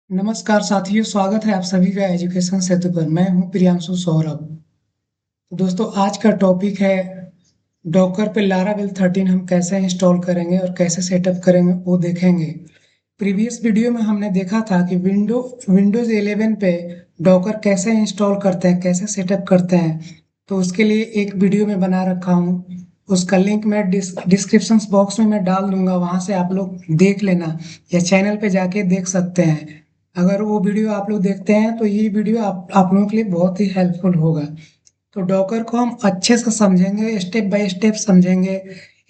नमस्कार साथियों, स्वागत है आप सभी का एजुकेशन सेतु पर। मैं हूं प्रियांशु सौरभ। तो दोस्तों, आज का टॉपिक है डॉकर पे लारावेल 13 हम कैसे इंस्टॉल करेंगे और कैसे सेटअप करेंगे वो देखेंगे। प्रीवियस वीडियो में हमने देखा था कि विंडोज 11 पे डॉकर कैसे इंस्टॉल करते हैं, कैसे सेटअप करते हैं। तो उसके लिए एक वीडियो में बना रखा हूँ। उसका लिंक मैं डिस्क्रिप्शन बॉक्स में मैं डाल दूंगा, वहां से आप लोग देख लेना या चैनल पे जाके देख सकते हैं। अगर वो वीडियो आप लोग देखते हैं तो ये वीडियो आप लोगों के लिए बहुत ही हेल्पफुल होगा। तो डॉकर को हम अच्छे से समझेंगे, स्टेप बाय स्टेप समझेंगे।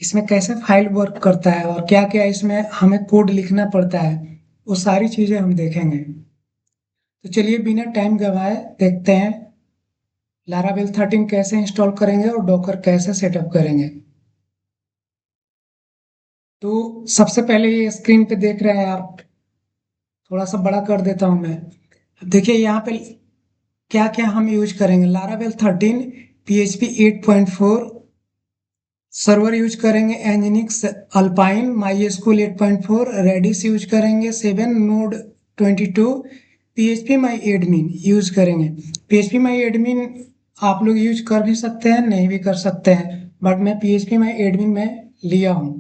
इसमें कैसे फाइल वर्क करता है और क्या क्या इसमें हमें कोड लिखना पड़ता है, वो सारी चीजें हम देखेंगे। तो चलिए बिना टाइम गवाए देखते हैं लारावेल 13 कैसे इंस्टॉल करेंगे और डॉकर कैसे सेटअप करेंगे। तो सबसे पहले ये स्क्रीन पे देख रहे हैं आप, थोड़ा सा बड़ा कर देता हूं मैं। अब देखिए यहाँ पे क्या क्या हम यूज करेंगे। लारावेल 13, PHP 8.4, सर्वर यूज करेंगे nginx Alpine, MySQL 8.4, Redis use करेंगे 7, node 22, PHP my admin use करेंगे। PHP माई एडमिन आप लोग यूज कर भी सकते हैं, नहीं भी कर सकते हैं, बट मैं PHP माई एडमिन में लिया हूँ।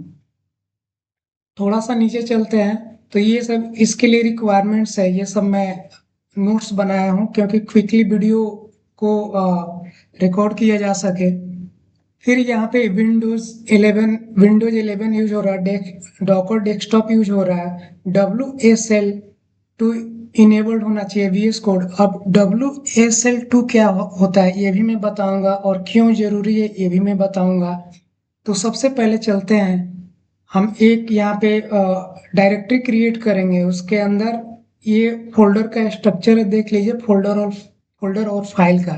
थोड़ा सा नीचे चलते हैं। तो ये सब इसके लिए रिक्वायरमेंट्स है, ये सब मैं नोट्स बनाया हूँ क्योंकि क्विकली वीडियो को रिकॉर्ड किया जा सके। फिर यहाँ पे विंडोज 11 यूज हो रहा है, डॉकर डेस्कटॉप यूज हो रहा है, WSL2 इनेबल्ड होना चाहिए, VS कोड। अब WSL2 क्या होता है ये भी मैं बताऊंगा, और क्यों जरूरी है ये भी मैं बताऊंगा। तो सबसे पहले चलते हैं, हम एक यहाँ पे डायरेक्टरी क्रिएट करेंगे। उसके अंदर ये फोल्डर का स्ट्रक्चर है, देख लीजिए, फोल्डर और फाइल का।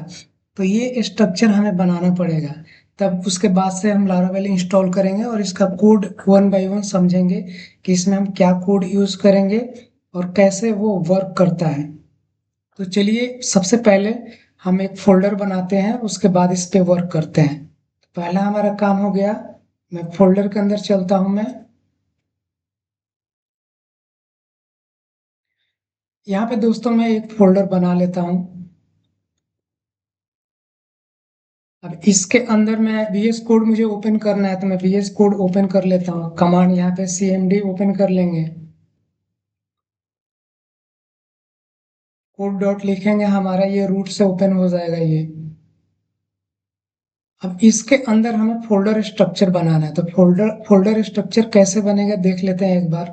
तो ये स्ट्रक्चर हमें बनाना पड़ेगा, तब उसके बाद से हम लारावेल इंस्टॉल करेंगे और इसका कोड वन बाय वन समझेंगे कि इसमें हम क्या कोड यूज करेंगे और कैसे वो वर्क करता है। तो चलिए सबसे पहले हम एक फोल्डर बनाते हैं, उसके बाद इस पे वर्क करते हैं। पहला हमारा काम हो गया, मैं फोल्डर के अंदर चलता हूं। मैं यहाँ पे दोस्तों मैं एक फोल्डर बना लेता हूँ। अब इसके अंदर मैं VS कोड मुझे ओपन करना है, तो मैं VS कोड ओपन कर लेता हूँ। कमांड यहाँ पे CMD ओपन कर लेंगे, कोड डॉट लिखेंगे, हमारा ये रूट से ओपन हो जाएगा ये। अब इसके अंदर हमें फोल्डर स्ट्रक्चर बनाना है, तो फोल्डर स्ट्रक्चर कैसे बनेगा देख लेते हैं एक बार।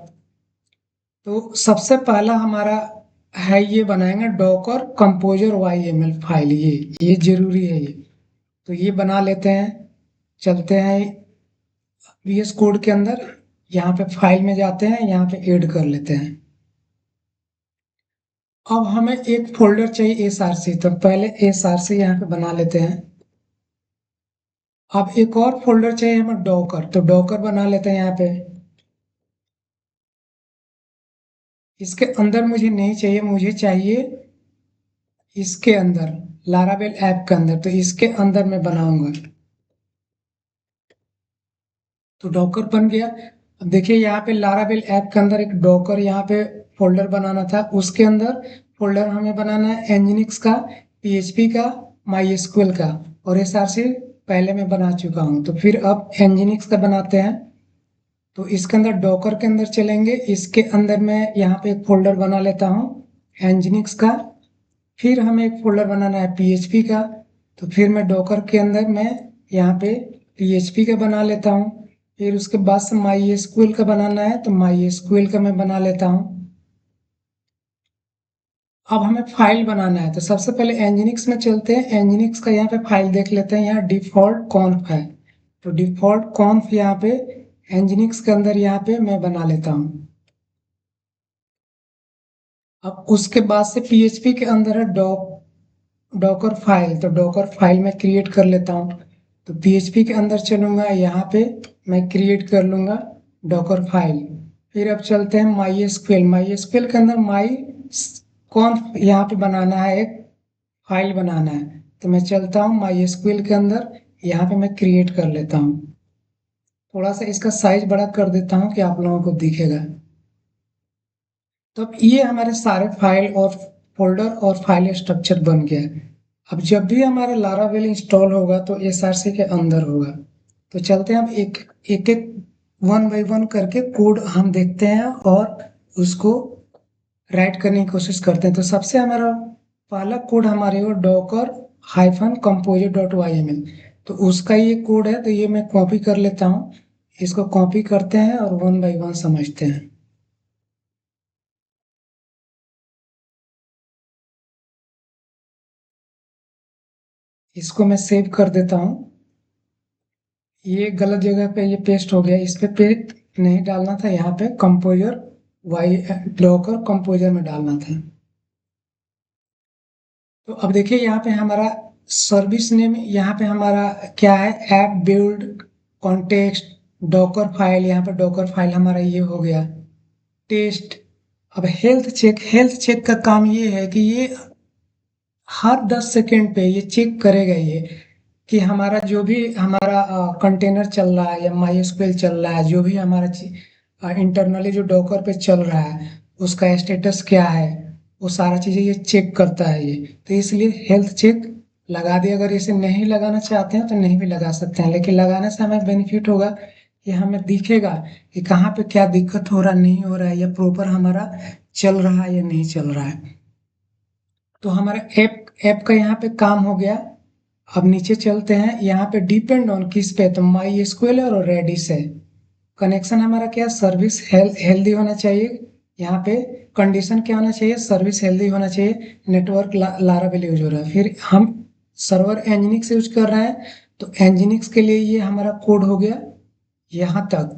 तो सबसे पहला हमारा है, ये बनाएंगे डॉकर कंपोजर YML फाइल, ये जरूरी है ये। तो ये बना लेते हैं। चलते हैं VS कोड के अंदर, यहाँ पे फाइल में जाते हैं, यहाँ पे ऐड कर लेते हैं। अब हमें एक फोल्डर चाहिए SRC, तो पहले SRC यहाँ पे बना लेते हैं। अब एक और फोल्डर चाहिए हमें डॉकर, तो डॉकर बना लेते हैं यहाँ पे। इसके अंदर मुझे नहीं चाहिए, मुझे चाहिए इसके अंदर, लारावेल ऐप के अंदर, तो इसके अंदर मैं बनाऊंगा। तो डॉकर बन गया। अब देखिए यहाँ पे लारावेल ऐप के अंदर एक डॉकर यहाँ पे फोल्डर बनाना था, उसके अंदर फोल्डर हमें बनाना है एनजिनिक्स का, PHP का, MySQL का, और SRC पहले मैं बना चुका हूँ। तो फिर अब एनजिनिक्स का बनाते हैं। तो इसके अंदर डॉकर के अंदर चलेंगे, इसके अंदर मैं यहाँ पे एक फोल्डर बना लेता हूँ एनजिनिक्स का। फिर हमें एक फोल्डर बनाना है PHP का, तो फिर मैं डॉकर के अंदर मैं यहाँ पे PHP का बना लेता हूँ। फिर उसके बाद से MySQL का बनाना है, तो MySQL का मैं बना लेता हूँ। अब हमें फाइल बनाना है, तो सबसे पहले एनजिनिक्स में चलते हैं। एनजिनिक्स का यहाँ पे फाइल देख लेते हैं, यहाँ डिफॉल्ट कॉन्फ है। तो डिफॉल्ट कॉन्फ यहाँ पे एनजिनिक्स के अंदर यहाँ पे मैं बना लेता हूँ। अब उसके बाद से PHP के अंदर है डॉकर फाइल, तो डॉकर फाइल में क्रिएट कर लेता हूँ। तो PHP के अंदर चलूंगा, यहाँ पे मैं क्रिएट कर लूंगा डॉकर फाइल। फिर अब चलते हैं MySQL के अंदर माई कॉन्फ यहाँ पे बनाना है, एक फाइल बनाना है। तो मैं चलता हूँ MySQL के अंदर, यहाँ पे मैं क्रिएट कर लेता हूँ। थोड़ा सा इसका साइज बड़ा कर देता हूँ कि आप लोगों को दिखेगा। तो अब ये हमारे सारे फाइल और फोल्डर और फाइल स्ट्रक्चर बन गया है। अब जब भी हमारा लारावेल इंस्टॉल होगा तो एसआरसी के अंदर होगा। तो चलते हैं, हम एक एक एक वन बाई वन करके कोड हम देखते हैं और उसको राइट करने की कोशिश करते हैं। तो सबसे हमारा पहला कोड हमारे वो docker hyphen composer dot Y M L, तो उसका ये कोड है। तो ये मैं कॉपी कर लेता हूँ, इसको कॉपी करते हैं और वन बाई वन समझते हैं। इसको मैं सेव कर देता हूँ। ये गलत जगह पे ये पेस्ट हो गया, इस पे नहीं डालना था, यहाँ पे कंपोजर वाई डॉकर कंपोजर में डालना था। तो अब देखिए यहाँ पे हमारा सर्विस नेम, यहाँ पे हमारा क्या है, app build context Docker file, यहाँ पे डॉकर फाइल हमारा ये हो गया टेस्ट। अब हेल्थ चेक का काम ये है कि ये हर 10 सेकेंड पे ये चेक करेगा ये कि हमारा जो भी हमारा कंटेनर चल रहा है या माई एसक्यूएल चल रहा है, जो भी हमारा इंटरनली जो डॉकर पे चल रहा है उसका स्टेटस क्या है, वो सारा चीज़ें ये चेक करता है ये। तो इसलिए हेल्थ चेक लगा दिया। अगर इसे नहीं लगाना चाहते हैं तो नहीं भी लगा सकते हैं, लेकिन लगाने से हमें बेनिफिट होगा कि हमें दिखेगा कि कहाँ पे क्या दिक्कत हो रहा नहीं हो रहा है, या प्रॉपर हमारा चल रहा है या नहीं चल रहा है। तो हमारा ऐप का यहाँ पे काम हो गया। अब नीचे चलते हैं, यहाँ पे डिपेंड ऑन किस पे, तो माई एसक्यूएल और रेडिस है। कनेक्शन हमारा क्या, सर्विस हेल्दी होना चाहिए। यहाँ पे कंडीशन क्या होना चाहिए, सर्विस हेल्दी होना चाहिए। नेटवर्क लारावेल यूज हो रहा है। फिर हम सर्वर एनजिनिक्स यूज कर रहे हैं, तो एनजिनिक्स के लिए ये हमारा कोड हो गया यहाँ तक।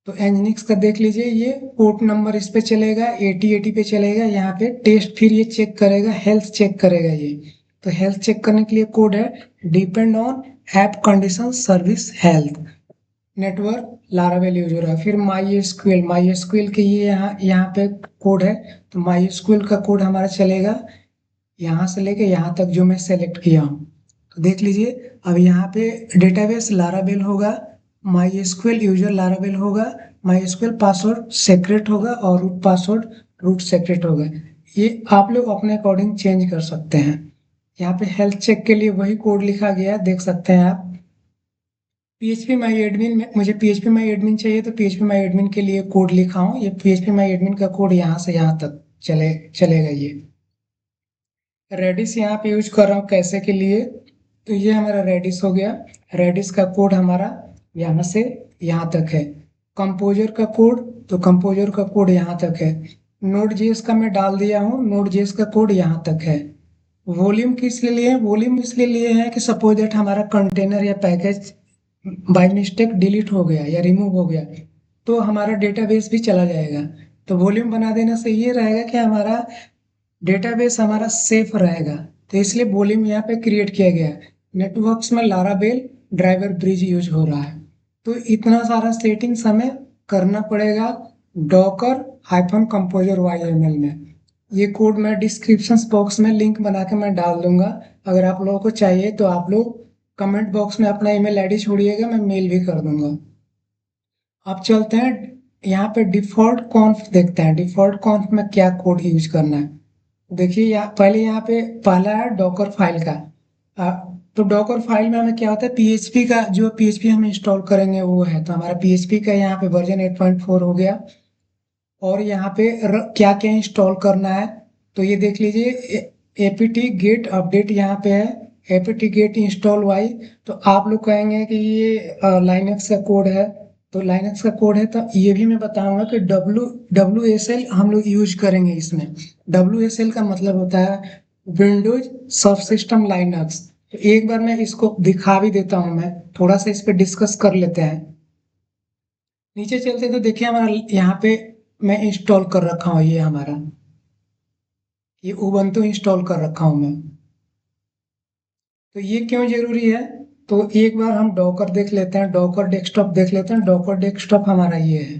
तो एनजिनिक्स का देख लीजिए, ये पोर्ट नंबर इस पे चलेगा, 8080 पे चलेगा। यहाँ पे टेस्ट फिर ये चेक करेगा, हेल्थ चेक करेगा ये। तो हेल्थ चेक करने के लिए कोड है depend on app condition service health network Laravel use हो रहा है। फिर माई एसक्यूएल के ये यहाँ पे कोड है। तो माई एसक्यूएल का कोड हमारा चलेगा यहाँ से लेके यहाँ तक जो मैं सेलेक्ट किया हूँ। तो देख लीजिए, अब यहाँ पे डेटाबेस लारावेल होगा, माई एसक्यूएल यूजर लारावेल होगा, माई एसक्यूएल पासवर्ड सेक्रेट होगा और रूट पासवर्ड रूट सेक्रेट होगा। ये आप लोग अपने अकॉर्डिंग चेंज कर सकते हैं। यहाँ पे हेल्थ चेक के लिए वही कोड लिखा गया है, देख सकते हैं आप। पीएचपी माई एडमिन में मुझे पीएचपी माई एडमिन चाहिए, तो पीएचपी माई एडमिन के लिए कोड लिखा हूँ। ये पीएचपी माई एडमिन का कोड यहाँ से यहाँ तक चलेगा ये। रेडिस यहाँ पे यूज कर रहा हूँ कैसे के लिए, तो ये हमारा रेडिस हो गया। रेडिस का कोड हमारा यहाँ से यहाँ तक है। कंपोजर का कोड, तो कंपोजर का कोड यहाँ तक है। नोड जेएस का मैं डाल दिया हूँ, नोड जेएस का कोड यहाँ तक है। वॉल्यूम किस लिए है, वॉल्यूम इसलिए लिए है कि सपोज दैट हमारा कंटेनर या पैकेज बाय मिस्टेक डिलीट हो गया या रिमूव हो गया, तो हमारा डेटाबेस भी चला जाएगा। तो वॉल्यूम बना देने से ये रहेगा कि हमारा डेटाबेस हमारा सेफ रहेगा। तो इसलिए वॉल्यूम यहाँ पे क्रिएट किया गया है। नेटवर्क्स में लारावेल ड्राइवर ब्रिज यूज हो रहा है। तो इतना सारा सेटिंग्स हमें करना पड़ेगा डॉकर हाइफन कंपोजर वाईएमएल में। ये कोड मैं डिस्क्रिप्शन बॉक्स में लिंक बना के मैं डाल दूंगा। अगर आप लोगों को चाहिए तो आप लोग कमेंट बॉक्स में अपना ईमेल आईडी छोड़िएगा, मैं मेल भी कर दूंगा। अब चलते हैं यहाँ पे डिफॉल्ट कॉन्फ देखते हैं, डिफॉल्ट कॉन्फ में क्या कोड यूज करना है। देखिए पहले यहाँ पे पहला है डॉकर फाइल का। आ, तो डॉकर फाइल में हमें क्या होता है, पीएचपी का जो पीएचपी हम इंस्टॉल करेंगे वो है। तो हमारा पीएचपी का यहाँ पे वर्जन 8.4 हो गया। और यहाँ पे क्या क्या इंस्टॉल करना है, तो ये देख लीजिए एपीटी गेट अपडेट यहाँ पे है, एपीटी गेट इंस्टॉल वाई। तो आप लोग कहेंगे कि ये लाइनक्स का कोड है, तो लाइनक्स का कोड है। तो ये भी मैं बताऊंगा कि डब्ल्यू एस एल हम लोग यूज करेंगे इसमें। डब्ल्यू एस एल का मतलब होता है विंडोज सब सिस्टम लाइनक्स। तो एक बार मैं इसको दिखा भी देता हूँ, मैं थोड़ा सा इस पे डिस्कस कर लेते हैं। नीचे चलते तो देखिए हमारा यहाँ पे मैं इंस्टॉल कर रखा हूँ, ये हमारा ये उबंटू इंस्टॉल कर रखा हूँ मैं। तो ये क्यों जरूरी है, तो एक बार हम डॉकर देख लेते हैं, डॉकर डेस्कटॉप देख लेते हैं। डॉकर डेस्कटॉप हमारा ये है।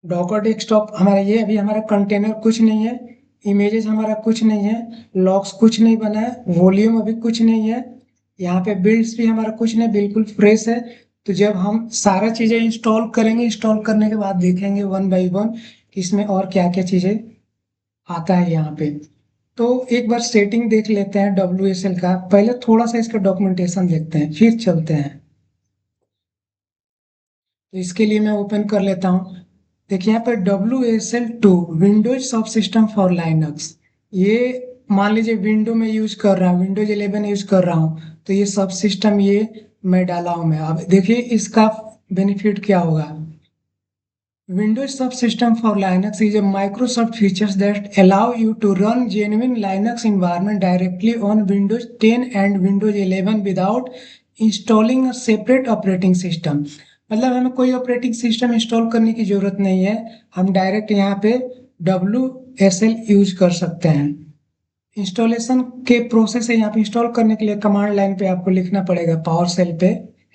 डॉकर डेस्कटॉप हमारा ये, अभी हमारा कंटेनर कुछ नहीं है, इमेजेस हमारा कुछ नहीं है, लॉक्स कुछ नहीं बना है, वॉल्यूम अभी कुछ नहीं है। यहाँ पे बिल्ड्स भी हमारा कुछ नहीं, बिल्कुल फ्रेश है। तो जब हम सारा चीज़ें इंस्टॉल करेंगे, इंस्टॉल करने के बाद देखेंगे वन बाई वन कि इसमें और क्या क्या चीज़ें आता है यहाँ पे। तो एक बार सेटिंग देख लेते हैं WSL का, पहले थोड़ा सा इसका डॉक्यूमेंटेशन देखते हैं फिर चलते हैं। तो इसके लिए मैं ओपन कर लेता हूँ। देखिए यहाँ पर WSL2 विंडोज सब सिस्टम फॉर लाइनक्स, ये मान लीजिए विंडो में यूज कर रहा हूँ, विंडोज 11 यूज कर रहा हूँ, तो ये सब सिस्टम ये मैं डाला हूँ। मैं अब देखिए इसका बेनिफिट क्या होगा। Windows Subsystem for Linux is a Microsoft features that allow you to run genuine Linux environment directly on Windows 10 and Windows 11 without installing a separate operating system। मतलब हमें कोई ऑपरेटिंग सिस्टम इंस्टॉल करने की जरूरत नहीं है, हम डायरेक्ट यहाँ पे WSL यूज कर सकते हैं। इंस्टॉलेशन के प्रोसेस है, यहाँ पे इंस्टॉल करने के लिए कमांड लाइन पे आपको लिखना पड़ेगा पावर सेल पे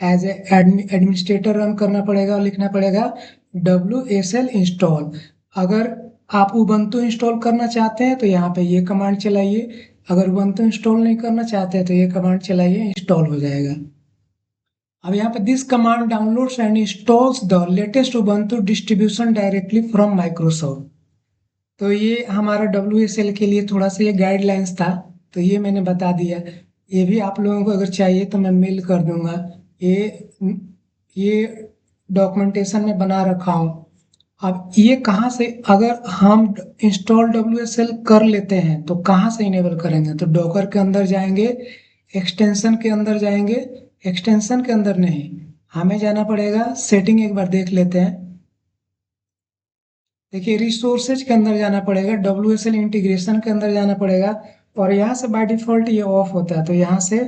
एज ए एडमिनिस्ट्रेटर रन करना पड़ेगा और लिखना पड़ेगा WSL इंस्टॉल। अगर आप उबंटू इंस्टॉल करना चाहते हैं तो यहाँ पे ये कमांड चलाइए, अगर उबंटू इंस्टॉल नहीं करना चाहते हैं तो ये कमांड चलाइए, इंस्टॉल हो जाएगा। अब यहाँ पे this command downloads and installs the latest Ubuntu distribution directly from Microsoft. तो ये हमारा WSL के लिए थोड़ा सा ये गाइडलाइंस था, तो ये मैंने बता दिया। ये भी आप लोगों को अगर चाहिए तो मैं मेल कर दूंगा। ये ये डॉक्यूमेंटेशन में बना रखा हूँ। अब ये कहाँ से, अगर हम इंस्टॉल WSL कर लेते हैं तो कहाँ से इनेबल करेंगे, तो डॉकर के अंदर जाएंगे, एक्सटेंशन के अंदर जाएंगे। एक्सटेंशन के अंदर नहीं, हमें जाना पड़ेगा सेटिंग, एक बार देख लेते हैं। देखिए रिसोर्सेज के अंदर जाना पड़ेगा, WSL इंटीग्रेशन के अंदर जाना पड़ेगा, और यहाँ से बाय डिफॉल्ट ये ऑफ होता है तो यहाँ से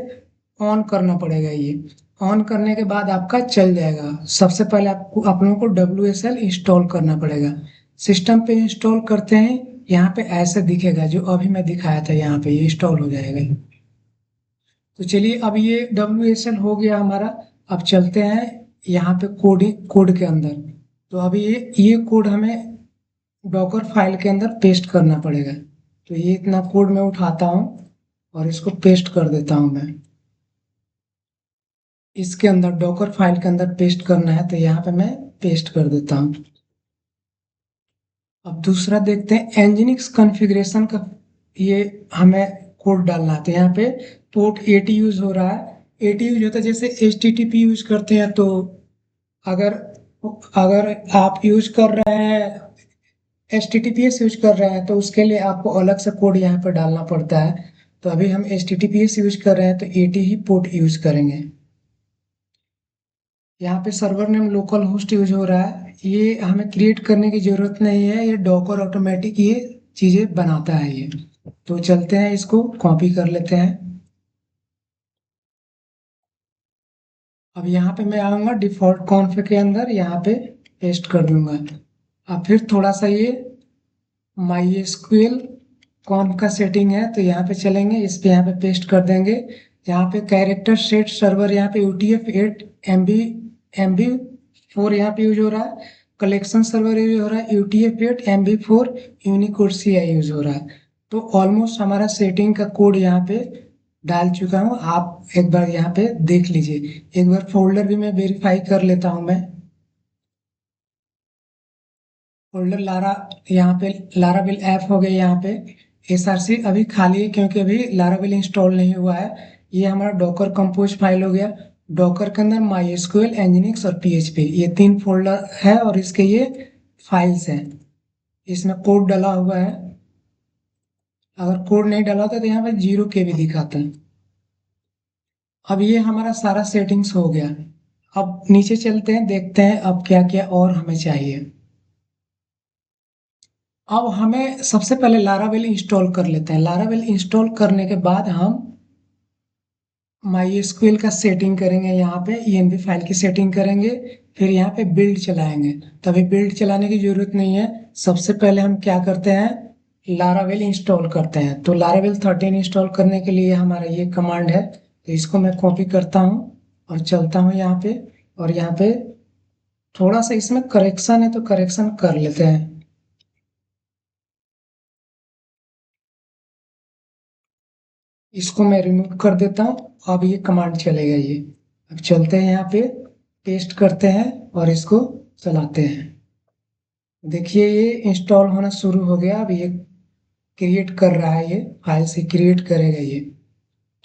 ऑन करना पड़ेगा। ये ऑन करने के बाद आपका चल जाएगा। सबसे पहले आपको आप लोगों को WSL इंस्टॉल करना पड़ेगा। सिस्टम पे इंस्टॉल करते हैं, यहाँ पे ऐसे दिखेगा जो अभी मैं दिखाया था, यहाँ पे ये इंस्टॉल हो जाएगा। तो चलिए अब ये WSL हो गया हमारा। अब चलते हैं यहाँ पे कोड के अंदर। तो अभी ये कोड हमें डॉकर फाइल के अंदर पेस्ट करना पड़ेगा। तो ये इतना कोड मैं उठाता हूँ और इसको पेस्ट कर देता हूँ मैं इसके अंदर, डॉकर फाइल के अंदर पेस्ट करना है तो यहाँ पे मैं पेस्ट कर देता हूँ। अब दूसरा देखते हैं एनजिनिक्स कॉन्फ़िगरेशन का, ये हमें कोड डालना है। तो यहाँ पे पोर्ट 80 यूज हो रहा है। 80 यूज होता है, जैसे HTTP यूज करते हैं तो अगर अगर आप यूज कर रहे हैं HTTPS यूज कर रहे हैं तो उसके लिए आपको अलग से कोड यहाँ पर डालना पड़ता है। तो अभी हम HTTPS यूज कर रहे हैं तो 80 ही पोर्ट यूज करेंगे। यहाँ पे server name local host use हो रहा है, ये हमें क्रिएट करने की जरूरत नहीं है, ये डॉकर ऑटोमेटिक ये चीजें बनाता है ये। तो चलते हैं इसको कॉपी कर लेते हैं। अब यहाँ पे मैं आऊँगा डिफॉल्ट कॉन्फ़िग के अंदर, यहाँ पे पेस्ट कर दूंगा। अब फिर थोड़ा सा ये MySQL कॉन्फ का सेटिंग है तो यहाँ पे चलेंगे, इस पे यहाँ पे पेस्ट कर देंगे। यहाँ पे कैरेक्टर सेट सर्वर, यहाँ पे UTF-8 MB4 यहाँ पे यूज हो रहा है। कलेक्शन सर्वर यूज हो रहा है UTF-8 MB4 Unicode CI use हो रहा है। तो ऑलमोस्ट हमारा सेटिंग का कोड यहाँ पे डाल चुका हूँ, आप एक बार यहाँ पे देख लीजिए। एक बार फोल्डर भी मैं वेरीफाई कर लेता हूँ मैं। फोल्डर लारा, यहाँ पे लारावेल ऐप हो गया, यहाँ पे SRC अभी खाली है क्योंकि अभी लारावेल इंस्टॉल नहीं हुआ है। ये हमारा डॉकर कंपोज फाइल हो गया। डॉकर के अंदर MySQL, एनजिनिक्स और PHP ये 3 फोल्डर है और इसके ये फाइल्स हैं। इसमें कोड डाला हुआ है, अगर कोड नहीं डाला होता तो यहाँ पे 0 KB दिखाता है। अब ये हमारा सारा सेटिंग्स हो गया। अब नीचे चलते हैं, देखते हैं अब क्या क्या और हमें चाहिए। अब हमें सबसे पहले लारावेल इंस्टॉल कर लेते हैं। लारावेल इंस्टॉल करने के बाद हम MySQL का सेटिंग करेंगे, यहाँ पे ENV फाइल की सेटिंग करेंगे, फिर यहाँ पे बिल्ड चलाएंगे। तभी बिल्ड चलाने की जरूरत नहीं है, सबसे पहले हम क्या करते हैं लारावेल इंस्टॉल करते हैं। तो लारावेल 13 इंस्टॉल करने के लिए हमारा ये कमांड है, तो इसको मैं कॉपी करता हूँ और चलता हूँ यहाँ पे। और यहाँ पे थोड़ा सा इसमें करेक्शन है तो करेक्शन कर लेते हैं। इसको मैं रिमूव कर देता हूँ। अब ये कमांड चलेगा ये। अब चलते हैं यहाँ पे, पेस्ट करते हैं और इसको चलाते हैं। देखिए ये इंस्टॉल होना शुरू हो गया। अब ये क्रिएट कर रहा है, ये फाइल से क्रिएट करेगा ये।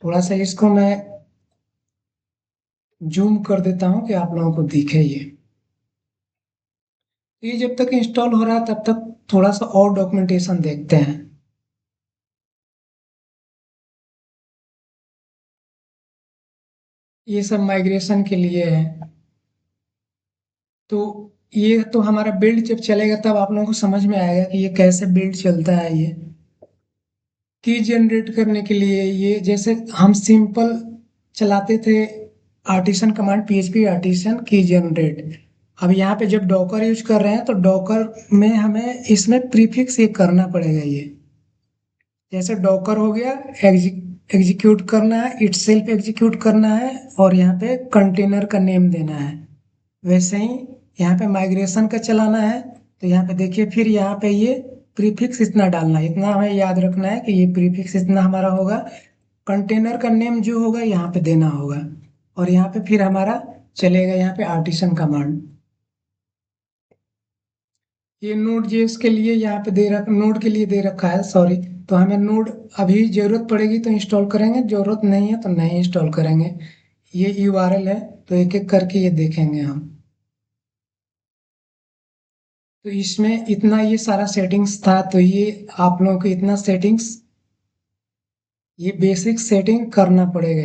थोड़ा सा इसको मैं जूम कर देता हूँ कि आप लोगों को दिखे ये। ये जब तक इंस्टॉल हो रहा है तब तक थोड़ा सा और डॉक्यूमेंटेशन देखते हैं। ये सब माइग्रेशन के लिए है। तो ये तो हमारा बिल्ड जब चलेगा तब आप लोगों को समझ में आएगा कि ये कैसे बिल्ड चलता है। ये की जनरेट करने के लिए, ये जैसे हम सिंपल चलाते थे आर्टिसन कमांड, पीएचपी आर्टिसन की जनरेट। अब यहाँ पे जब डॉकर यूज कर रहे हैं तो डॉकर में हमें इसमें प्रीफिक्स ये करना पड़ेगा। ये जैसे डॉकर हो गया, एग्जीक्यूट करना है, इटसेल्फ एग्जीक्यूट करना है और यहाँ पे कंटेनर का नेम देना है। वैसे ही यहाँ पे माइग्रेशन का चलाना है। तो यहाँ पे देखिए, फिर यहाँ पे ये प्रीफिक्स इतना डालना है, इतना हमें याद रखना है कि ये प्रीफिक्स इतना हमारा होगा। कंटेनर का नेम जो होगा यहाँ पे देना होगा। और यहाँ पे फिर हमारा चलेगा यहाँ पे आर्टिसन कमांड। ये नोड जेएस के लिए यहाँ पे नोड के लिए दे रखा है, सॉरी। तो हमें नोड अभी जरूरत पड़ेगी तो इंस्टॉल करेंगे, जरूरत नहीं है तो नहीं इंस्टॉल करेंगे। ये यूआरएल है तो एक एक करके ये देखेंगे हम। तो इसमें इतना ये सारा सेटिंग्स था, तो ये आप लोगों को इतना सेटिंग्स, ये बेसिक सेटिंग करना पड़ेगा।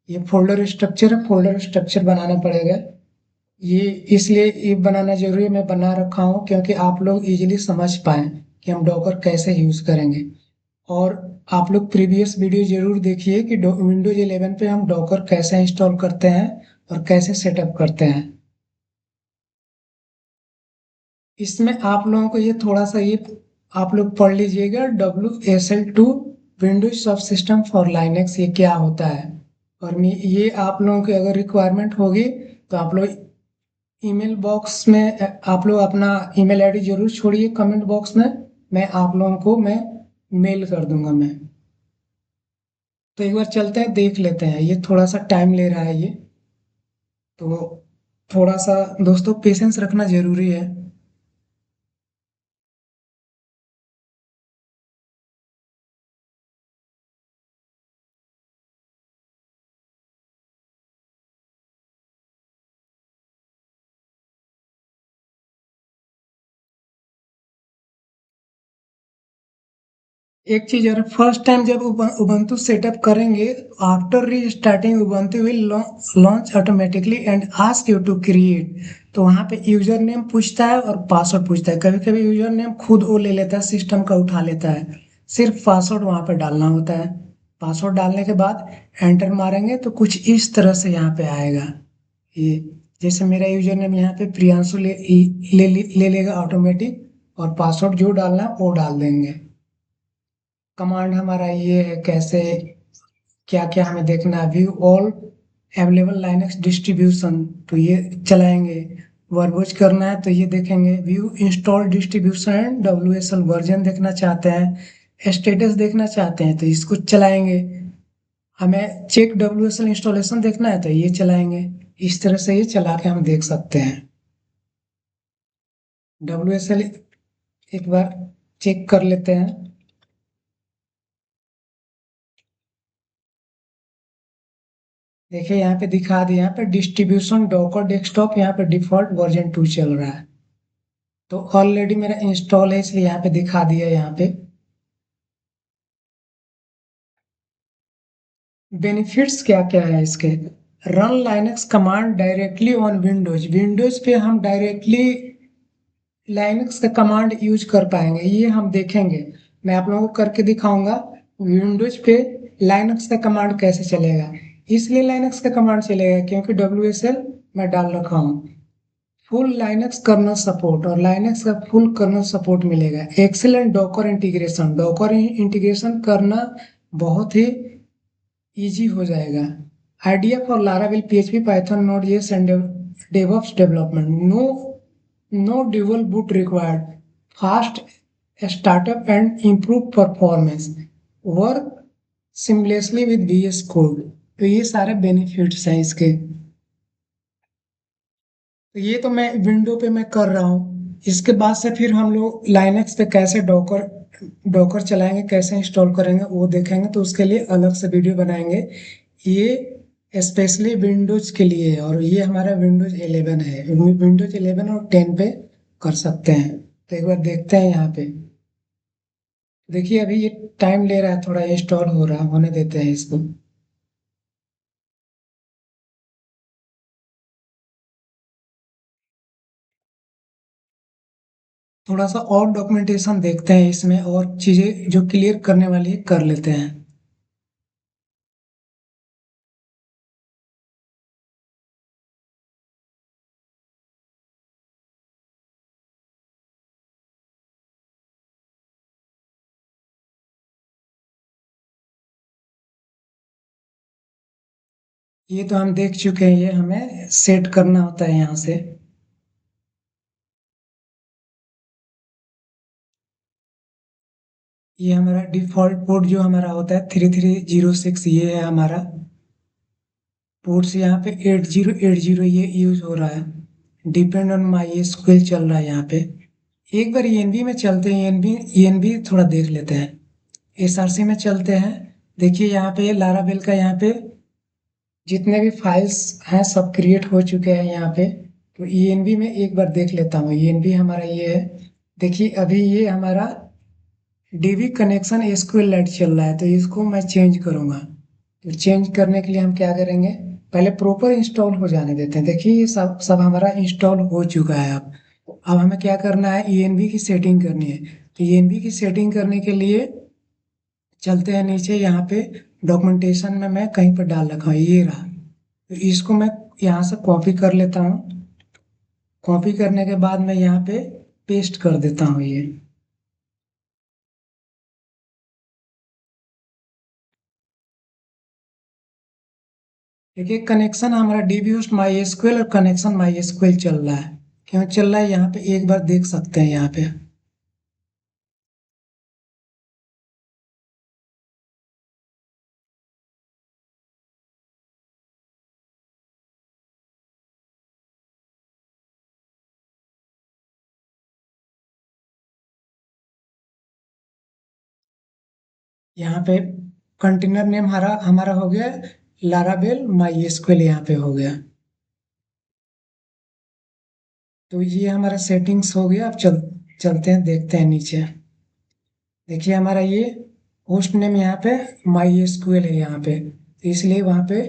ये फोल्डर स्ट्रक्चर है, फोल्डर स्ट्रक्चर बनाना पड़ेगा। ये इसलिए ये बनाना जरूरी है, मैं बना रखा हूँ क्योंकि आप लोग इजीली समझ पाएँ कि हम डॉकर कैसे यूज़ करेंगे। और आप लोग प्रीवियस वीडियो जरूर देखिए कि विंडोज 11 पे हम डॉकर कैसे इंस्टॉल करते हैं और कैसे सेटअप करते हैं। इसमें आप लोगों को ये थोड़ा सा ये आप लोग पढ़ लीजिएगा, WSL2 विंडोज सब सिस्टम फॉर लाइनेक्स, ये क्या होता है। और ये आप लोगों की अगर रिक्वायरमेंट होगी तो आप लोग ईमेल बॉक्स में आप लोग अपना ईमेल आईडी जरूर छोड़िए कमेंट बॉक्स में। मैं आप लोगों को मैं मेल कर दूंगा मैं। तो एक बार चलते हैं, देख लेते हैं। ये थोड़ा सा टाइम ले रहा है ये। तो थोड़ा सा दोस्तों पेशेंस रखना जरूरी है। एक चीज और, फर्स्ट टाइम जब उबंटू सेटअप करेंगे, after restarting Ubuntu will launch automatically and ask you to create. तो वहाँ पे यूजर नेम पूछता है और पासवर्ड पूछता है। कभी कभी यूजर नेम खुद वो ले लेता है, सिस्टम का उठा लेता है। सिर्फ पासवर्ड वहाँ पे डालना होता है। पासवर्ड डालने के बाद एंटर मारेंगे तो कुछ इस तरह से यहाँ पे आएगा। ये जैसे मेरा यूजर नेम यहाँ पे प्रियांशु ले लेगा ऑटोमेटिक, और पासवर्ड जो डालना है वो डाल देंगे। कमांड हमारा ये है, कैसे क्या क्या हमें देखना है। View all available Linux distribution, तो ये चलाएंगे। वर्बोज करना है तो ये देखेंगे। View install distribution, WSL version देखना चाहते हैं, स्टेटस देखना चाहते हैं तो इसको चलाएंगे। हमें चेक WSL इंस्टॉलेशन देखना है तो ये चलाएंगे। इस तरह से ये चला के हम देख सकते हैं। WSL एक बार चेक कर लेते हैं। देखिए यहाँ पे दिखा दिया, यहाँ पे डिस्ट्रीब्यूशन डॉकर डेस्कटॉप, यहाँ पे डिफॉल्ट वर्जन 2 चल रहा है। तो ऑलरेडी मेरा इंस्टॉल है इसलिए यहाँ पे दिखा दिया। यहाँ पे बेनिफिट्स क्या क्या है इसके। Run Linux command directly on Windows, Windows पे हम डायरेक्टली लाइनक्स का कमांड यूज कर पाएंगे, ये हम देखेंगे। मैं आप लोगों को करके दिखाऊंगा विंडोज पे लाइनक्स का कमांड कैसे चलेगा। इसलिए लाइनक्स का कमांड चलेगा क्योंकि WSL मैं डाल रखा हूँ। फुल लाइनक्स कर्नल सपोर्ट, और लाइनक्स का फुल कर्नल सपोर्ट मिलेगा। Excellent Docker integration, Docker integration करना बहुत ही इजी हो जाएगा। IDEA for Laravel, PHP Python node JS and DevOps development. No dual boot required, fast startup and improve performance, work seamlessly with VS code. तो ये सारे benefits हैं इसके। तो ये तो मैं विंडो पे मैं कर रहा हूँ। इसके बाद से फिर हम लोग लाइनक्स पे कैसे डॉकर डॉकर चलाएंगे, कैसे इंस्टॉल करेंगे वो देखेंगे। तो उसके लिए अलग से वीडियो बनाएंगे। ये स्पेशली विंडोज के लिए है और ये हमारा विंडोज 11 है। विंडोज 11 और 10 पे कर सकते हैं। तो एक बार देखते हैं यहाँ पे। देखिए अभी ये टाइम ले रहा है, थोड़ा इंस्टॉल हो रहा है, होने देते हैं इसको। थोड़ा सा और डॉक्यूमेंटेशन देखते हैं इसमें, और चीजें जो क्लियर करने वाली है कर लेते हैं। ये तो हम देख चुके हैं, ये हमें सेट करना होता है यहाँ से। ये हमारा डिफॉल्ट पोर्ट जो हमारा होता है 3306, ये है हमारा पोर्ट। से यहाँ पे 8080 ये यूज हो रहा है। डिपेंड ऑन माई एसक्यूएल चल रहा है यहाँ पे। एक बार ENV में चलते हैं, ENV थोड़ा देख लेते हैं। SRC में चलते हैं। देखिए यहाँ पे लारावेल का यहाँ पे जितने भी फाइल्स हैं सब क्रिएट हो चुके हैं यहाँ पे। तो ENV में एक बार देख लेता हूँ। ENV हमारा ये है। देखिए अभी ये हमारा DB कनेक्शन SQLite चल रहा है, तो इसको मैं चेंज करूँगा। तो चेंज करने के लिए हम क्या करेंगे, पहले प्रॉपर इंस्टॉल हो जाने देते हैं। देखिए ये सब सब हमारा इंस्टॉल हो चुका है। अब हमें क्या करना है, ENV की सेटिंग करनी है। तो ENV की सेटिंग करने के लिए चलते हैं नीचे। यहाँ पे डॉक्यूमेंटेशन में मैं कहीं पर डाल रखा हूँ, ये रहा। तो इसको मैं यहाँ से कॉपी कर लेता हूँ। कॉपी करने के बाद मैं यहाँ पे पेस्ट कर देता हूँ ये। देखिए कनेक्शन हमारा DB होस्ट माई एसक्यूएल और कनेक्शन माई एसक्यूएल चल रहा है। क्यों चल रहा है यहाँ पे एक बार देख सकते हैं। यहाँ पे यहाँ पे कंटेनर नेम हमारा हमारा हो गया लारावेल माई एसक्यूएल, यहाँ पे हो गया। तो ये हमारा सेटिंग्स हो गया। अब चलते हैं, देखते हैं नीचे। देखिए हमारा ये होस्ट नेम यहाँ पे माई एसक्यूएल है यहाँ पे, तो इसलिए वहाँ पे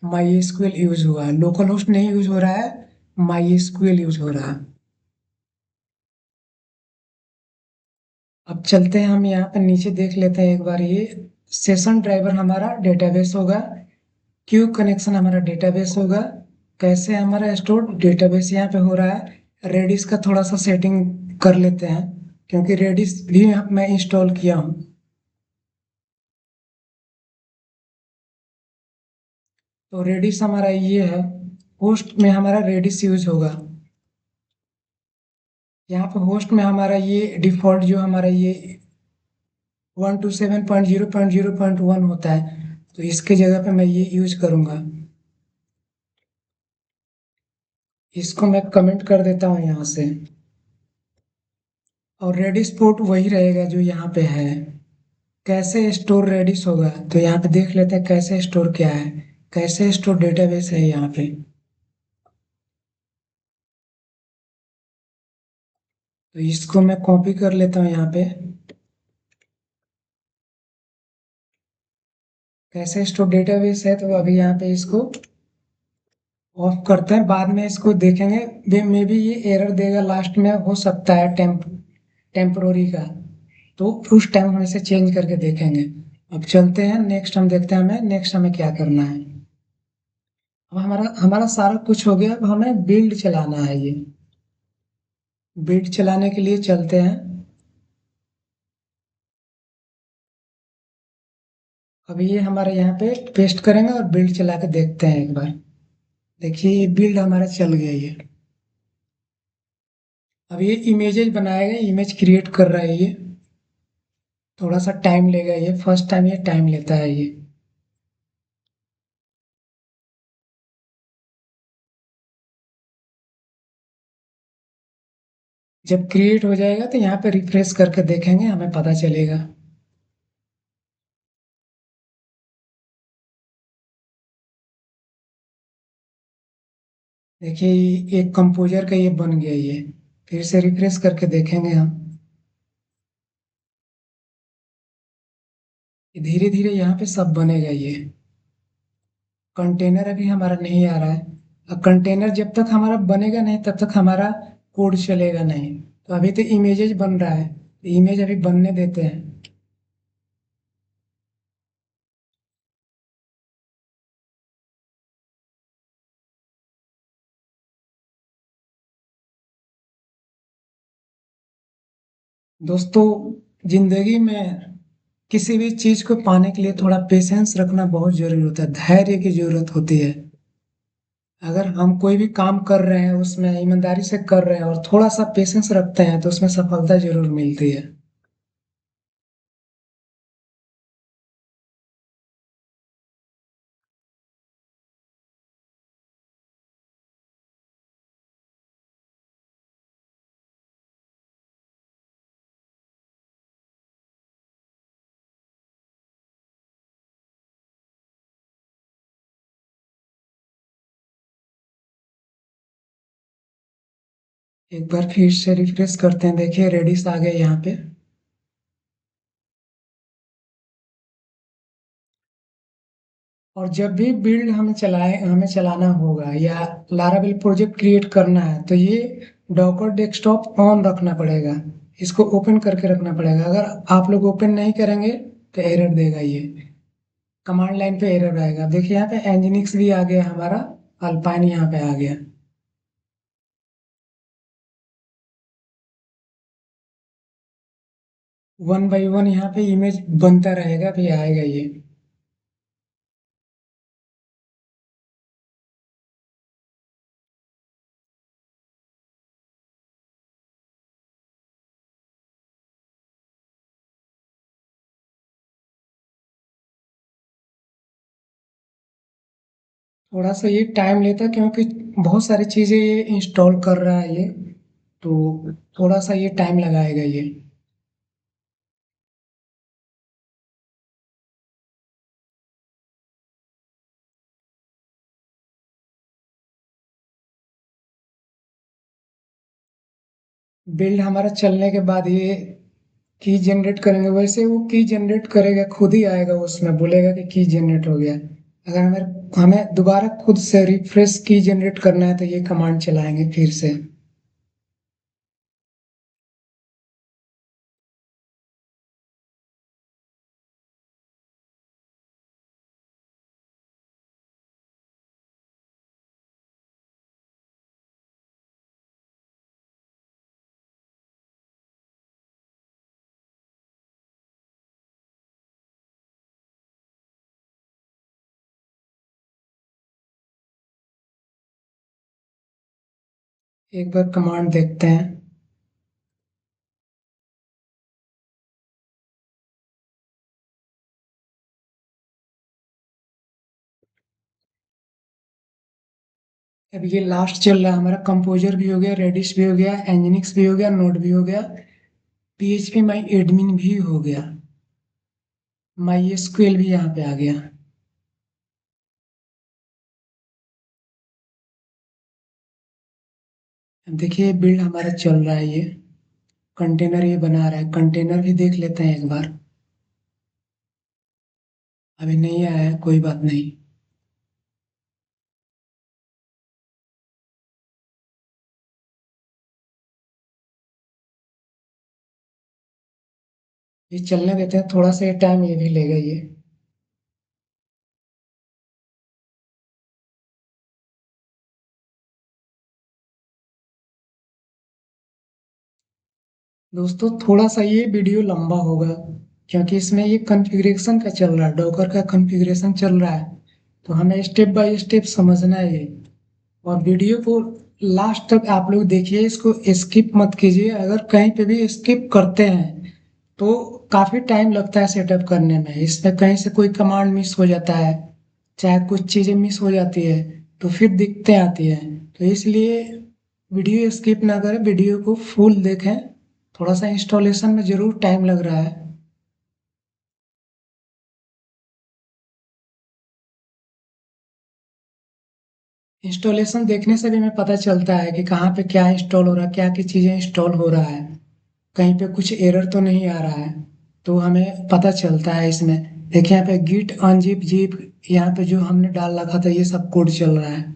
माई एसक्यूएल यूज हुआ है। लोकल होस्ट नहीं यूज हो रहा है, माई एसक्यूएल यूज हो रहा है। अब चलते हैं हम यहाँ पे नीचे देख लेते हैं एक बार। ये सेशन ड्राइवर हमारा डेटाबेस होगा, क्यू कनेक्शन हमारा डेटाबेस होगा। कैसे हमारा स्टोर डेटाबेस यहाँ पे हो रहा है। रेडिस का थोड़ा सा सेटिंग कर लेते हैं, क्योंकि रेडिस भी मैं इंस्टॉल किया हूँ। तो रेडिस हमारा ये है, होस्ट में हमारा रेडिस यूज होगा। यहाँ पे होस्ट में हमारा ये डिफॉल्ट जो हमारा ये 127.0.0.1 होता है, तो इसके जगह पे मैं ये यूज करूँगा। इसको मैं कमेंट कर देता हूँ यहाँ से। और रेडिस पोर्ट वही रहेगा जो यहाँ पे है। कैसे स्टोर रेडिस होगा, तो यहाँ पे देख लेते हैं कैसे स्टोर क्या है। कैसे स्टोर डेटाबेस है यहाँ पे। तो इसको मैं कॉपी कर लेता हूँ यहाँ पे। कैसे स्टोर डेटाबेस है, तो अभी यहाँ पे इसको ऑफ करते हैं, बाद में इसको देखेंगे। मे बी ये एरर देगा लास्ट में, हो सकता है टेम्पोररी का। तो उस टाइम हम इसे चेंज करके देखेंगे। अब चलते हैं नेक्स्ट, हम देखते हैं हमें नेक्स्ट हमें क्या करना है। अब हमारा हमारा सारा कुछ हो गया। अब हमें बिल्ड चलाना है। ये बिल्ड चलाने के लिए चलते हैं। अब ये हमारे यहाँ पे पेस्ट करेंगे और बिल्ड चला के देखते हैं एक बार। देखिए ये बिल्ड हमारा चल गया ये। अब ये इमेजेस बनाएगा, इमेज क्रिएट कर रहा है ये। थोड़ा सा टाइम लेगा, ये फर्स्ट टाइम ये टाइम लेता है ये। जब क्रिएट हो जाएगा तो यहाँ पे रिफ्रेश करके देखेंगे, हमें पता चलेगा। देखिए एक कंपोजर का ये बन गया ये। फिर से रिफ्रेश करके देखेंगे हम। धीरे धीरे यहाँ पे सब बनेगा ये। कंटेनर अभी हमारा नहीं आ रहा है। अब कंटेनर जब तक हमारा बनेगा नहीं तब तक हमारा कोड चलेगा नहीं। तो अभी तो इमेजेस बन रहा है, इमेज अभी बनने देते हैं। दोस्तों, जिंदगी में किसी भी चीज को पाने के लिए थोड़ा पेशेंस रखना बहुत जरूरी होता है, धैर्य की जरूरत होती है। अगर हम कोई भी काम कर रहे हैं उसमें ईमानदारी से कर रहे हैं और थोड़ा सा पेशेंस रखते हैं तो उसमें सफलता जरूर मिलती है। एक बार फिर से रिफ्रेश करते हैं, देखिए रेडिस आ गए यहाँ पे। और जब भी बिल्ड हमें चलाना होगा या लारावेल प्रोजेक्ट क्रिएट करना है तो ये डॉकर डेस्कटॉप ऑन रखना पड़ेगा। इसको ओपन करके रखना पड़ेगा। अगर आप लोग ओपन नहीं करेंगे तो एरर देगा ये। कमांड लाइन पे एरर आएगा। देखिए यहाँ पे एंजिनिक्स भी आ गया हमारा, अल्पाइन यहाँ पे आ गया। वन बाई वन यहाँ पे इमेज बनता रहेगा, भी आएगा ये। थोड़ा सा ये टाइम लेता है क्योंकि बहुत सारी चीजें ये इंस्टॉल कर रहा है ये। तो थोड़ा सा ये टाइम लगाएगा ये। बिल्ड हमारा चलने के बाद ये की जनरेट करेंगे। वैसे वो की जनरेट करेगा, खुद ही आएगा, उसमें बोलेगा कि की जनरेट हो गया। अगर हमें हमें दोबारा खुद से रिफ्रेश की जनरेट करना है तो ये कमांड चलाएंगे फिर से। एक बार कमांड देखते हैं। अब ये लास्ट चल रहा है हमारा, कंपोजर भी हो गया, रेडिस भी हो गया, एंजिनिक्स भी हो गया, नोड भी हो गया, पीएचपी माई एडमिन भी हो गया, माई एसक्यूएल भी यहाँ पे आ गया। अब देखिए बिल्ड हमारा चल रहा है ये। कंटेनर ये बना रहा है, कंटेनर भी देख लेते हैं एक बार। अभी नहीं आया है, कोई बात नहीं। ये चलने देते हैं, थोड़ा सा ये टाइम ये भी लेगा ये। दोस्तों थोड़ा सा ये वीडियो लंबा होगा क्योंकि इसमें ये कॉन्फ़िगरेशन का चल रहा है, डॉकर का कॉन्फ़िगरेशन चल रहा है। तो हमें स्टेप बाय स्टेप समझना है ये। और वीडियो को लास्ट तक आप लोग देखिए, इसको स्किप मत कीजिए। अगर कहीं पे भी स्किप करते हैं तो काफ़ी टाइम लगता है सेटअप करने में। इसमें कहीं से कोई कमांड मिस हो जाता है, चाहे कुछ चीज़ें मिस हो जाती है, तो फिर दिक्कतें आती हैं। तो इसलिए वीडियो स्किप ना करें, वीडियो को फुल देखें। थोड़ा सा इंस्टॉलेशन में ज़रूर टाइम लग रहा है। इंस्टॉलेशन देखने से भी हमें पता चलता है कि कहाँ पे क्या इंस्टॉल हो रहा है, क्या क्या चीज़ें इंस्टॉल हो रहा है, कहीं पे कुछ एरर तो नहीं आ रहा है। तो हमें पता चलता है इसमें। देखिए यहाँ पे गिट अनजिप जिप, यहाँ पे जो हमने डाल रखा था ये सब कोड चल रहा है।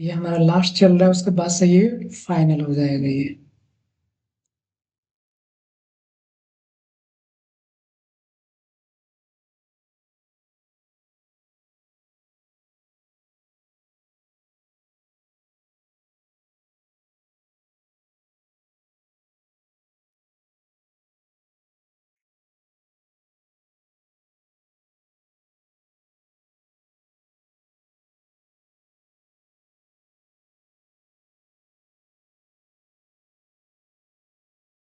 ये हमारा लास्ट चल रहा है, उसके बाद से ये फाइनल हो जाएगा ये।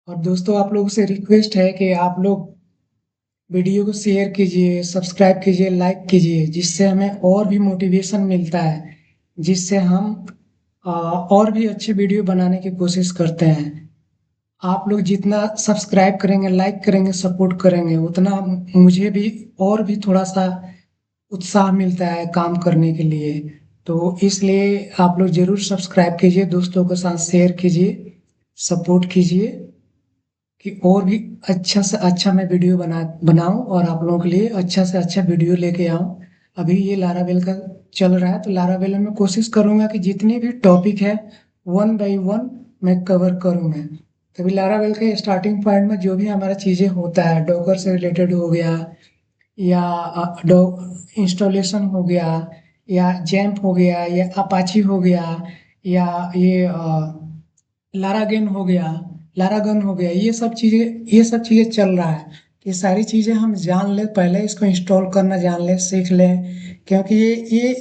और दोस्तों आप लोगों से रिक्वेस्ट है कि आप लोग वीडियो को शेयर कीजिए, सब्सक्राइब कीजिए, लाइक कीजिए, जिससे हमें और भी मोटिवेशन मिलता है, जिससे हम और भी अच्छे वीडियो बनाने की कोशिश करते हैं। आप लोग जितना सब्सक्राइब करेंगे, लाइक करेंगे, सपोर्ट करेंगे, उतना मुझे भी और भी थोड़ा सा उत्साह मिलता है काम करने के लिए। तो इसलिए आप लोग ज़रूर सब्सक्राइब कीजिए, दोस्तों के साथ शेयर कीजिए, सपोर्ट कीजिए, कि और भी अच्छा से अच्छा मैं वीडियो बनाऊं और आप लोगों के लिए अच्छा से अच्छा वीडियो लेके आऊं। अभी ये लारावेल का चल रहा है, तो लारावेल में कोशिश करूंगा कि जितनी भी टॉपिक है वन बाय वन मैं कवर करूंगा। तभी लारावेल के स्टार्टिंग पॉइंट में जो भी हमारा चीज़ें होता है, डॉकर से रिलेटेड हो गया, या डॉ इंस्टॉलेशन हो गया, या जैम्प हो गया, या अपाची हो गया, या ये लारागन हो गया, लारागन हो गया, ये सब चीज़ें चल रहा है। ये सारी चीज़ें हम जान ले, पहले इसको इंस्टॉल करना जान ले, सीख लें। क्योंकि ये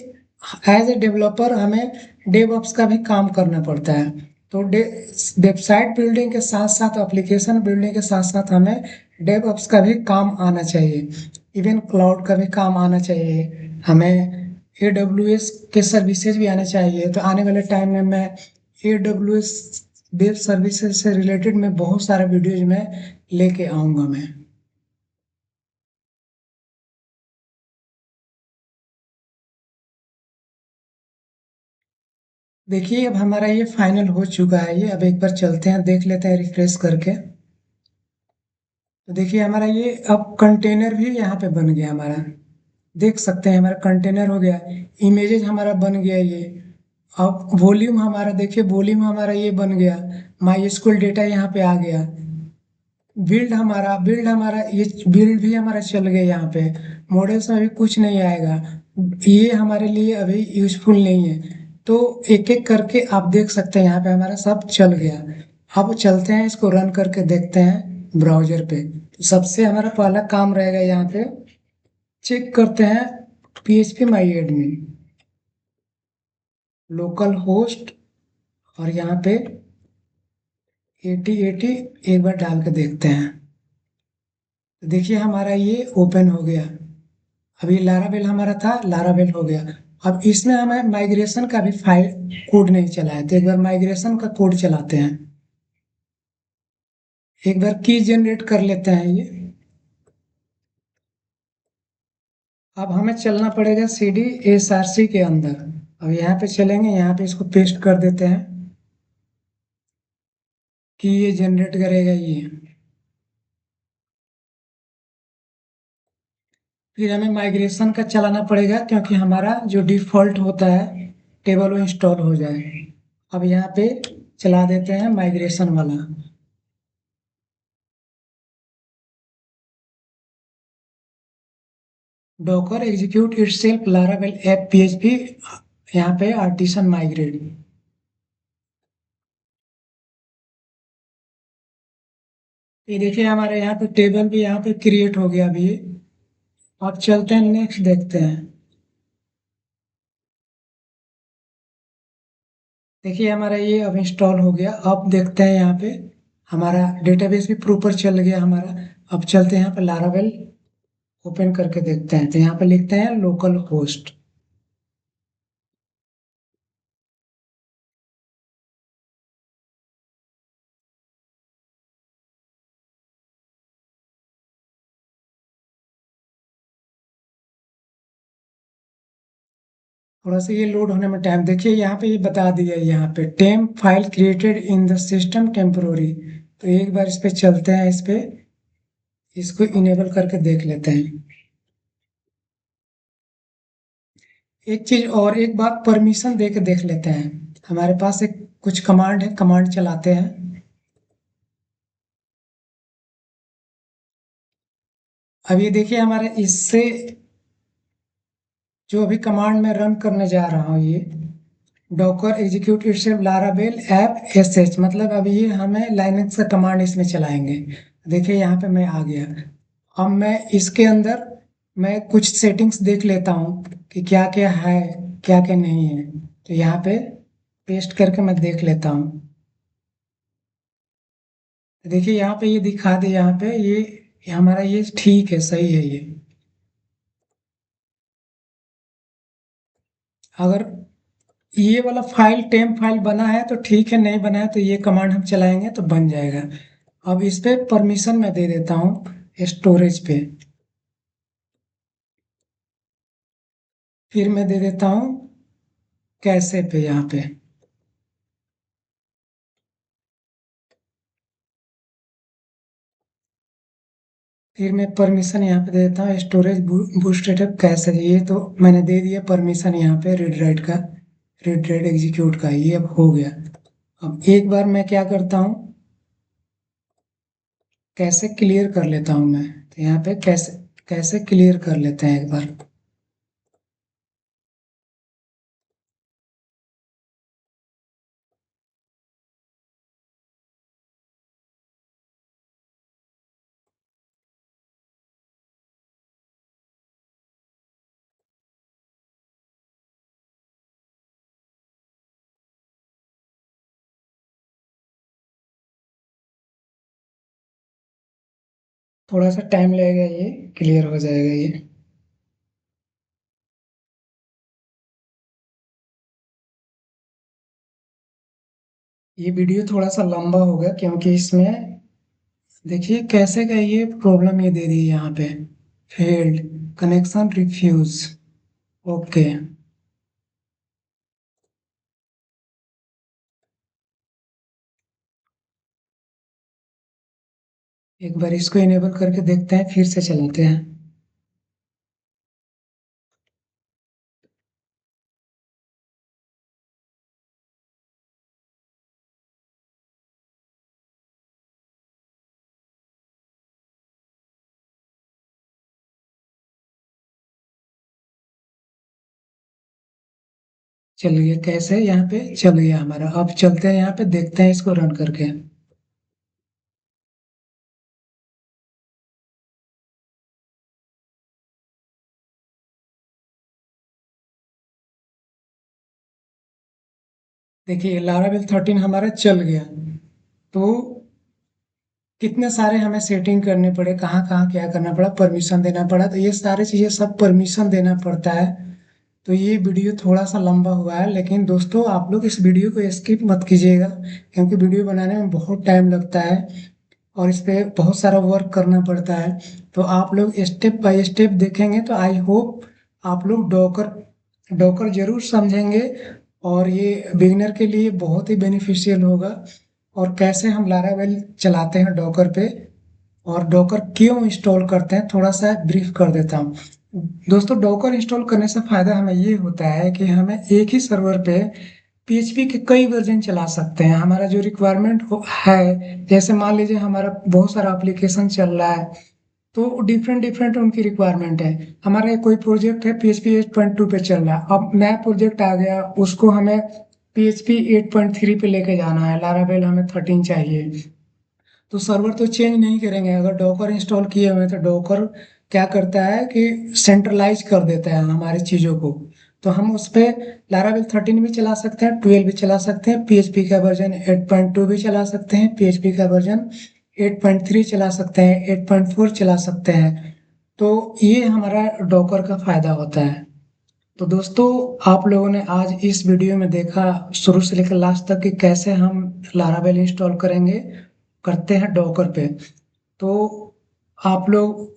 एज ए डेवलपर हमें डेवऑप्स का भी काम करना पड़ता है। तो वेबसाइट बिल्डिंग के साथ साथ, एप्लीकेशन बिल्डिंग के साथ साथ हमें डेवऑप्स का भी काम आना चाहिए। इवन क्लाउड का भी काम आना चाहिए हमें। AWS के सर्विसेज भी आने चाहिए। तो आने वाले टाइम में मैं AWS वेब सर्विसेज से रिलेटेड मैं बहुत सारा वीडियोज में लेके आऊँगा मैं। देखिए अब हमारा ये फाइनल हो चुका है। ये अब एक बार चलते हैं, देख लेते हैं रिफ्रेश करके। तो देखिए हमारा ये अब कंटेनर भी यहाँ पे बन गया हमारा। देख सकते हैं हमारा कंटेनर हो गया। इमेजेस हमारा बन गया ये। अब वॉल्यूम हमारा देखिए, वॉल्यूम हमारा ये बन गया। माई स्कूल डेटा यहाँ पे आ गया। बिल्ड हमारा ये बिल्ड भी हमारा चल गया यहाँ पे। मॉडल्स में अभी कुछ नहीं आएगा, ये हमारे लिए अभी यूजफुल नहीं है। तो एक एक करके आप देख सकते हैं यहाँ पे हमारा सब चल गया। अब चलते हैं, इसको रन करके देखते हैं ब्राउजर पे। तो सबसे हमारा पहला काम रहेगा यहाँ पे, चेक करते हैं PHP my admin local host, और यहाँ पे 8080 एक बार डाल के देखते हैं। तो देखिए हमारा ये ओपन हो गया। अभी लारावेल हमारा था, लारावेल हो गया। अब इसमें हमें माइग्रेशन का भी फाइल कोड नहीं चला है, तो एक बार माइग्रेशन का कोड चलाते हैं। एक बार की जनरेट कर लेते हैं ये। अब हमें चलना पड़ेगा CD/SRC के अंदर। अब यहाँ पे चलेंगे, यहाँ पे इसको पेस्ट कर देते हैं कि ये जनरेट करेगा ये। फिर हमें माइग्रेशन का चलाना पड़ेगा, क्योंकि हमारा जो डिफ़ॉल्ट होता है टेबल वो इंस्टॉल हो जाए। अब यहाँ पे चला देते हैं माइग्रेशन वाला। Docker execute itself Laravel app PHP यहाँ पे आर्टिसन माइग्रेट। ये देखिए हमारे यहाँ पे टेबल भी यहाँ पे क्रिएट हो गया अभी। अब चलते हैं नेक्स्ट देखते हैं। देखिए हमारा ये अब इंस्टॉल हो गया। अब देखते हैं यहाँ पे हमारा डेटाबेस भी प्रॉपर चल गया हमारा। अब चलते हैं यहाँ पे लारावेल ओपन करके देखते हैं। तो यहाँ पे लिखते हैं लोकल होस्ट। थोड़ा सा ये लोड होने में टाइम, देखिए यहाँ पे ये बता दिया है यहाँ पे temp file created in the system temporary. तो एक बार इस पे चलते हैं, इस पे इसको इनेबल करके देख लेते हैं। एक चीज और, एक बार परमिशन दे के देख लेते हैं। हमारे पास एक कुछ कमांड है, कमांड चलाते हैं। अब ये देखिए हमारे इससे जो अभी कमांड में रन करने जा रहा हूँ, ये Docker execute itself Laravel app SH, मतलब अभी ये हमें लाइनक्स का कमांड इसमें चलाएंगे। देखिए यहाँ पे मैं आ गया। अब मैं इसके अंदर मैं कुछ सेटिंग्स देख लेता हूँ कि क्या क्या है, क्या क्या नहीं है। तो यहाँ पे पेस्ट करके मैं देख लेता हूँ। देखिए यहाँ पे ये दिखा दे, यहाँ पे ये हमारा ये ठीक है, सही है ये। अगर ये वाला फाइल टेम्प फाइल बना है तो ठीक है, नहीं बना है तो ये कमांड हम चलाएंगे तो बन जाएगा। अब इस पे परमिशन मैं दे देता हूँ स्टोरेज पे। फिर मैं दे देता हूँ कैसे पे, यहाँ पे फिर मैं परमिशन यहाँ पे दे देता हूँ स्टोरेज बूस्टेड कैसे। ये तो मैंने दे दिया परमिशन यहाँ पे रीड राइट का, रीड राइट एग्जीक्यूट का, ये अब हो गया। अब एक बार मैं क्या करता हूँ, कैसे क्लियर कर लेता हूँ मैं। तो यहाँ पे कैसे कैसे क्लियर कर लेते हैं एक बार। थोड़ा सा टाइम लगेगा, ये क्लियर हो जाएगा ये। ये वीडियो थोड़ा सा लंबा हो गया क्योंकि इसमें देखिए कैसे का ये प्रॉब्लम ये दे दी है यहाँ पे, फेल्ड कनेक्शन रिफ्यूज। ओके, एक बार इसको इनेबल करके देखते हैं, फिर से चलाते हैं। चलिए कैसे यहाँ पे चल गया हमारा। अब चलते हैं यहाँ पे, देखते हैं इसको रन करके। देखिए लारावेल 13 हमारा चल गया। तो कितने सारे हमें सेटिंग करने पड़े, कहाँ कहाँ क्या करना पड़ा, परमिशन देना पड़ा। तो ये सारी चीज़ें सब परमिशन देना पड़ता है। तो ये वीडियो थोड़ा सा लंबा हुआ है, लेकिन दोस्तों आप लोग इस वीडियो को स्किप मत कीजिएगा, क्योंकि वीडियो बनाने में बहुत टाइम लगता है और इस पे बहुत सारा वर्क करना पड़ता है। तो आप लोग स्टेप बाय स्टेप देखेंगे तो आई होप आप लोग डॉकर डॉकर जरूर समझेंगे, और ये बिगिनर के लिए बहुत ही बेनिफिशियल होगा। और कैसे हम लारावेल चलाते हैं डॉकर पे, और डॉकर क्यों इंस्टॉल करते हैं, थोड़ा सा ब्रीफ कर देता हूँ। दोस्तों डॉकर इंस्टॉल करने से फायदा हमें ये होता है कि हमें एक ही सर्वर पे पीएचपी के कई वर्जन चला सकते हैं। हमारा जो रिक्वायरमेंट है, जैसे मान लीजिए हमारा बहुत सारा एप्लीकेशन चल रहा है, तो डिफरेंट डिफरेंट उनकी रिक्वायरमेंट है। हमारा कोई प्रोजेक्ट है PHP 8.2 पे चल रहा है, अब नया प्रोजेक्ट आ गया, उसको हमें PHP 8.3 पे लेके जाना है, लारावेल हमें 13 चाहिए। तो सर्वर तो चेंज नहीं करेंगे। अगर डॉकर इंस्टॉल किए हुए हैं तो डॉकर क्या करता है कि सेंट्रलाइज कर देता है हमारी चीज़ों को। तो हम उस पर लारावेल 13 भी चला सकते हैं, 12 भी चला सकते हैं, PHP का वर्जन 8.2 भी चला सकते हैं, PHP का वर्जन 8.3 चला सकते हैं, 8.4 चला सकते हैं। तो ये हमारा डॉकर का फायदा होता है। तो दोस्तों, आप लोगों ने आज इस वीडियो में देखा शुरू से लेकर लास्ट तक कि कैसे हम लारावेल इंस्टॉल करेंगे, करते हैं डॉकर पे। तो आप लोग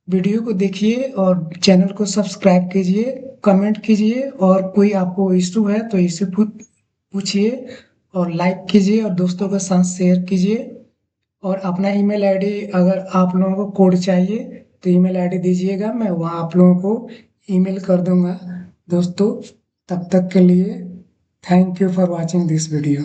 वीडियो को देखिए और चैनल को सब्सक्राइब कीजिए, कमेंट कीजिए, और कोई आपको इशू है तो इसे पूछिए, और लाइक कीजिए और दोस्तों के साथ शेयर कीजिए। और अपना ईमेल आईडी, अगर आप लोगों को कोड चाहिए तो ईमेल आईडी दीजिएगा, मैं वहाँ आप लोगों को ईमेल कर दूंगा। दोस्तों, तब तक के लिए thank you for watching this video.